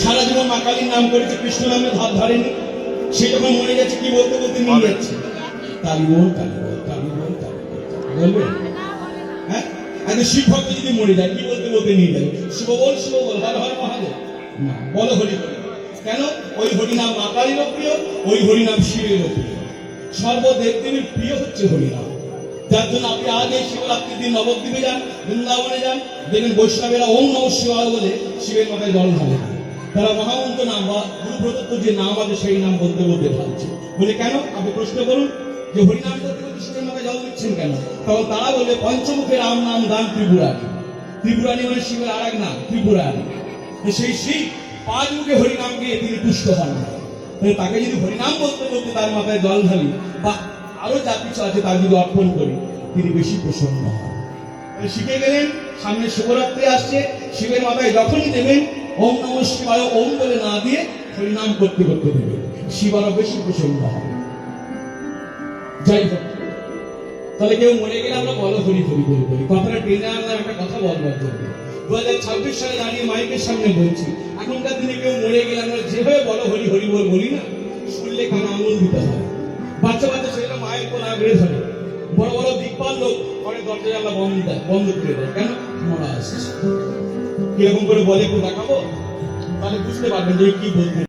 সারা জীবন মা কালীর নাম করেছে, কৃষ্ণ নামের ধার ধরেনি, সে যখন মরে যাচ্ছে কি বলতে বলতে নিয়ে যাচ্ছে কালী বল কালী বল কালী বল কালী বল বলবে। হ্যাঁ, আগে শিব ভক্ত যদি মরে যায় কি বলতে বলতে নিয়ে যাবে শিব বল হর হর মহাদেব, না বলো হরি হরি। কেন? ওই হরিনাম মা কালীরও প্রিয়, ওই হরিনাম শিবেরও প্রিয়, সর্বদেবদেবীর প্রিয় হচ্ছে হরিনাম। যার জন্য আপনি আজ এই শিবরাত্রির দিন নবদ্বীপে যান, বৃন্দাবনে যান, দেখবেন বৈষ্ণবেরা ওম নমঃ শিবায় বলে শিবের মাথায় জল ঢালে। তারা মহামন্ত্র নাম বা গুরু প্রদত্ত যে নাম আছে সেই নাম বলতে বলতে ঢালছে। বলে কেন? আপনি প্রশ্ন করুন যে হরিনাম করতে করতে শিবের মাথায় জল দিচ্ছেন কেন? তখন তারা বলবে পঞ্চমুখে রাম নাম দান ত্রিপুরারি। ত্রিপুরারি মানে শিবের আর এক নাম ত্রিপুরারি। সেই শিব পাঁচ মুখে হরিনাম গিয়ে তিনি তুষ্ট হন না। তাকে যদি হরিনাম বলতে বলতে তার মাথায় জল ঢালি বা আরো যা কিছু আছে তার যদি অর্পণ করি তিনি বেশি প্রসন্ন হন। শিখে গেলেন, সামনে শিবরাত্রি আসছে, শিবের মাথায় যখনই দেবেন ওম নমঃ শিবায় ওম বলে না দিয়ে হরিনাম করতে করতে দেবেন, শিব আরো বেশি প্রসন্ন হবে। যাই হোক, তাহলে কেউ মরে গেলে আমরা বলো হরি হরি হরি বলি, কথাটা টেনে আনলাম একটা কথা বলবার জন্য। 2026 সালে দাঁড়িয়ে মাইকের সামনে বলছি, এখনকার দিনে কেউ মরে গেলে আমরা যেভাবে বলো হরি হরি বল বলি না, শুনলে কানে আঙুল দিতে হয়। বাচ্চা বাচ্চা ছেলেরা মায়ের কোন আগ্রহে ধরে, বড় বড় দিকপাল লোক ঘরে দরজা জানলা বন্ধ করে দেয়। কেন? মরা আসছে। কিরকম করে বলে একটু দেখাবো, তাহলে বুঝতে পারবেন যে কি বলতে।